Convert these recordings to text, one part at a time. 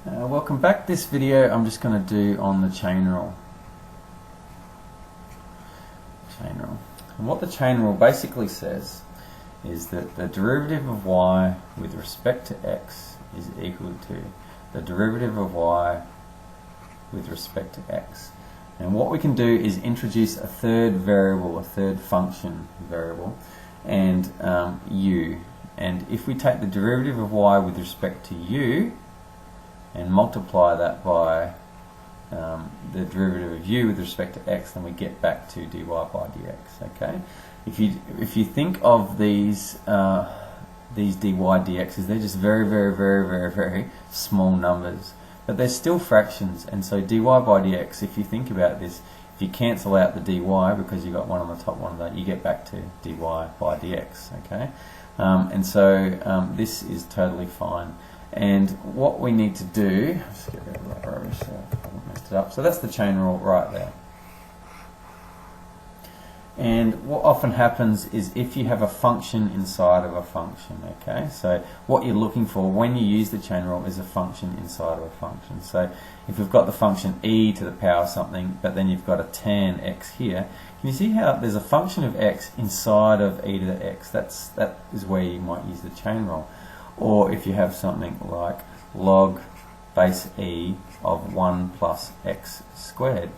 Welcome back. This video I'm just going to do on the chain rule. And what the chain rule basically says is that the derivative of y with respect to x is equal to the derivative of y with respect to x. And what we can do is introduce a third variable, a third function variable, and u. And if we take the derivative of y with respect to u and multiply that by the derivative of u with respect to x, then we get back to dy by dx. Okay. If you think of these dy dx's, they're just very small numbers, but they're still fractions. And so dy by dx, if you think about this, if you cancel out the dy because you got one on the top, one on that, you get back to dy by dx. Okay. And so this is totally fine. And what we need to do, let's get rid of that rubbish so I haven't messed it up. So that's the chain rule right there. And what often happens is if you have a function inside of a function, okay, so what you're looking for when you use the chain rule is a function inside of a function. So if we've got the function e to the power something, but then you've got a tan x here, can you see how there's a function of x inside of e to the x? That is where you might use the chain rule. Or if you have something like log base e of 1 plus x squared.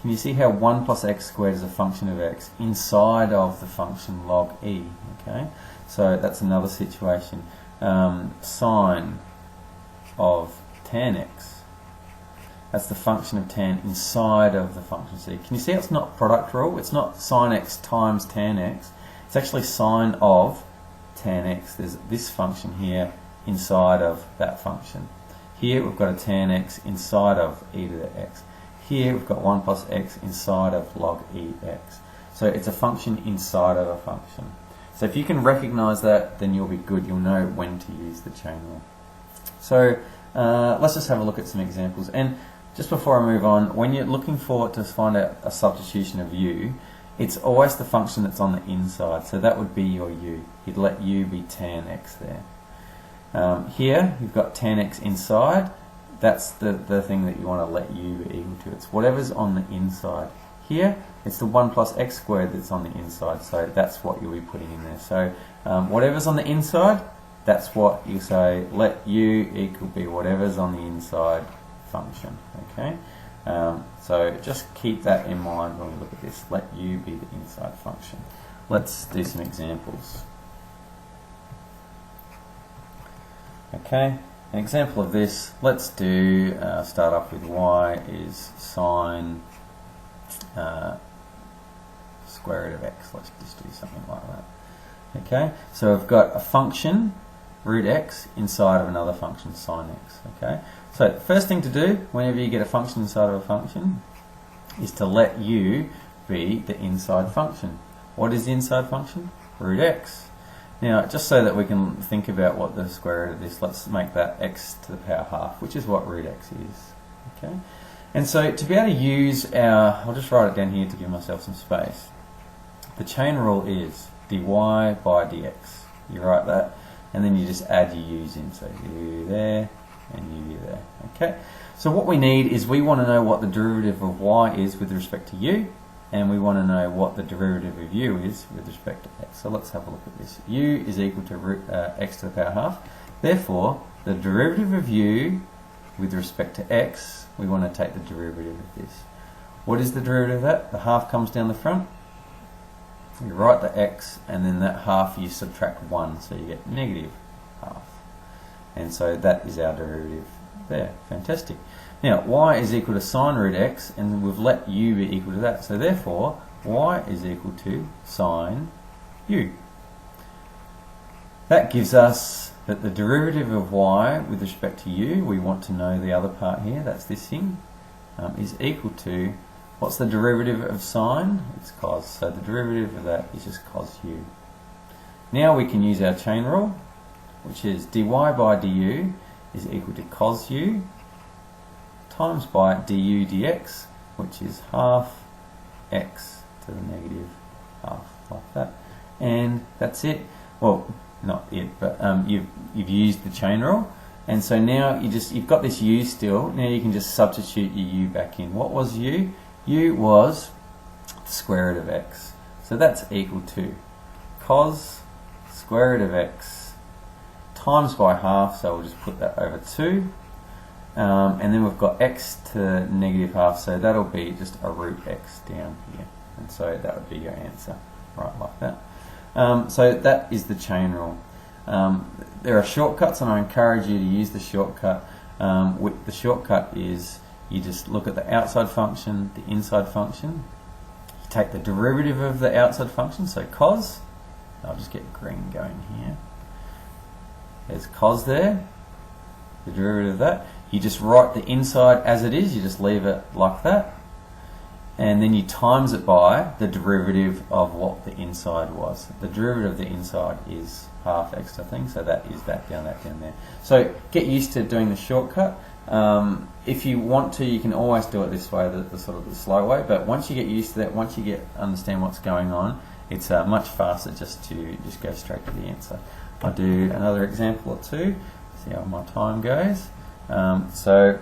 Can you see how 1 plus x squared is a function of x inside of the function log e? Okay, so that's another situation. Sine of tan x. That's the function of tan inside of the function c. Can you see it's not product rule? It's not sine x times tan x. It's actually sine of tan x. There's this function here inside of that function. Here we've got a tan x inside of e to the x. Here we've got 1 plus x inside of log ex. So it's a function inside of a function. So if you can recognize that, then you'll be good. You'll know when to use the chain rule. So let's just have a look at some examples. And just before I move on, when you're looking to find out a substitution of u, it's always the function that's on the inside. So that would be your u. You'd let u be tan x there. Here you've got tan x inside. That's the thing that you want to let u be equal to. It's whatever's on the inside. Here, it's the 1 plus x squared that's on the inside, so that's what you'll be putting in there. So whatever's on the inside, that's what you say, let u equal be whatever's on the inside function. Okay. So just keep that in mind when we look at this. Let u be the inside function. Let's do some examples. Okay. An example of this, let's do, start off with y is sine square root of x. Let's just do something like that. Okay, so I've got a function, root x, inside of another function, sine x. Okay, so the first thing to do whenever you get a function inside of a function is to let u be the inside function. What is the inside function? Root x. Now, just so that we can think about what the square root of this, let's make that x to the power half, which is what root x is. Okay, and so to be able to use our, I'll just write it down here to give myself some space. The chain rule is dy by dx. You write that, and then you just add your u's in. So u there and u there. Okay, so what we need is we want to know what the derivative of y is with respect to u, and we want to know what the derivative of u is with respect to x. So let's have a look at this. U is equal to root x to the power half. Therefore, the derivative of u with respect to x, we want to take the derivative of this. What is the derivative of that? The half comes down the front. You write the x, and then that half you subtract 1, so you get negative half. And so that is our derivative there. Fantastic. Now, y is equal to sine root x, and we've let u be equal to that. So therefore, y is equal to sine u. That gives us that the derivative of y with respect to u, we want to know the other part here, that's this thing, is equal to, what's the derivative of sine? It's cos. So the derivative of that is just cos u. Now we can use our chain rule, which is dy by du is equal to cos u times by du dx, which is half x to the negative half, like that. And that's it. Well, not it, but you've used the chain rule. And so now you've got this u still. Now you can just substitute your u back in. What was u? U was the square root of x. So that's equal to cos square root of x times by half, so we'll just put that over 2. And then we've got x to negative half, so that'll be just a root x down here. And so that would be your answer, right, like that. So that is the chain rule. There are shortcuts, and I encourage you to use the shortcut. The shortcut is you just look at the outside function, the inside function. You take the derivative of the outside function, so cos. I'll just get green going here. There's cos there, the derivative of that. You just write the inside as it is, you just leave it like that. And then you times it by the derivative of what the inside was. The derivative of the inside is half extra thing, so that is that down there. So get used to doing the shortcut. If you want to, you can always do it this way, the sort of the slow way, but once you get used to that, once you understand what's going on, it's much faster just to go straight to the answer. I'll do another example or two, see how my time goes. So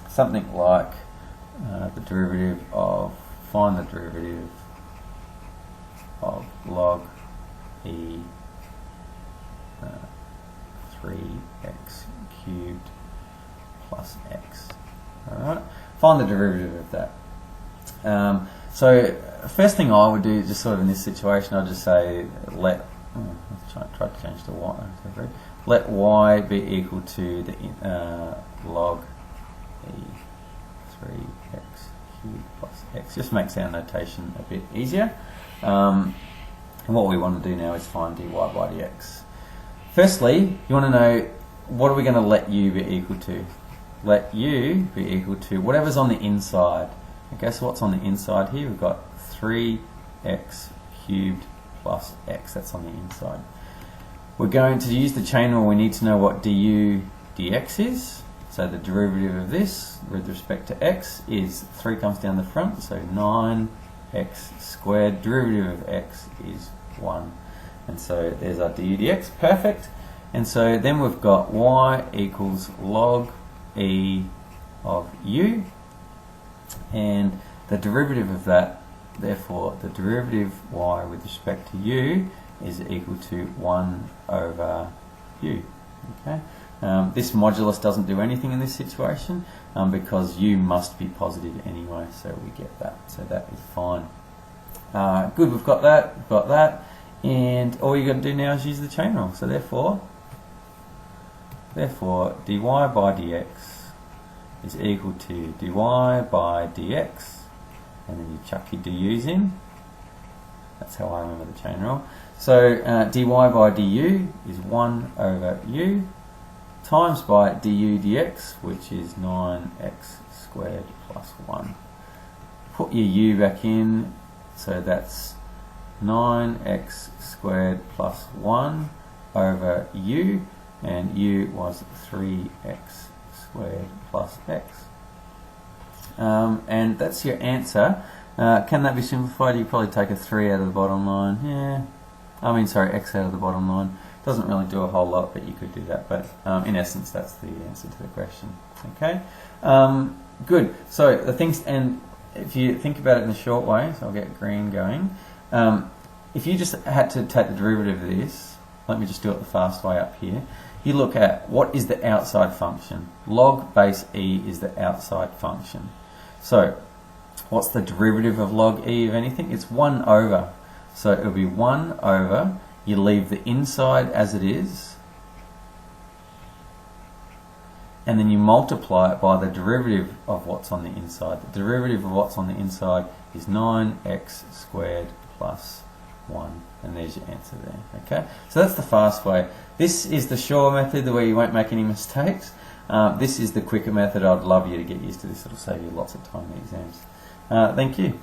something like the derivative of, find the derivative of log e 3x cubed plus x. Alright, find the derivative of that. So first thing I would do, just sort of in this situation, I'd just say let, try to change to y, let y be equal to the log e 3x cubed plus x. Just makes our notation a bit easier. And what we want to do now is find dy by dx. Firstly, you want to know, what are we going to let u be equal to? Let u be equal to whatever's on the inside. Okay, so what's on the inside here? We've got 3x cubed plus x. That's on the inside. We're going to use the chain rule. We need to know what du dx is. So the derivative of this with respect to x is 3 comes down the front, so 9x squared. Derivative of x is 1. And so there's our du dx. Perfect. And so then we've got y equals log e of u. And the derivative of that, therefore the derivative y with respect to u is equal to 1 over u. Okay. This modulus doesn't do anything in this situation because u must be positive anyway, so we get that. So that is fine. Good, we've got that, and all you've got to do now is use the chain rule. So therefore dy by dx is equal to dy by dx, and then you chuck your du's in. That's how I remember the chain rule. So dy by du is 1 over u times by du dx, which is 9x squared plus 1. Put your u back in, so that's 9x squared plus 1 over u, and u was 3x squared plus x. And that's your answer. Can that be simplified? You probably take a 3 out of the bottom line. Yeah, I mean, sorry, x out of the bottom line. Doesn't really do a whole lot, but you could do that. But in essence, that's the answer to the question. Okay, good. So the things, and if you think about it in a short way, so I'll get green going. If you just had to take the derivative of this, let me just do it the fast way up here. You look at what is the outside function. Log base e is the outside function. So what's the derivative of log e of anything? It's 1 over. So it'll be 1 over. You leave the inside as it is, and then you multiply it by the derivative of what's on the inside. The derivative of what's on the inside is 9x squared plus 1, and there's your answer there. Okay, so that's the fast way. This is the sure method, the way you won't make any mistakes. This is the quicker method. I'd love you to get used to this. It'll save you lots of time in the exams. Thank you.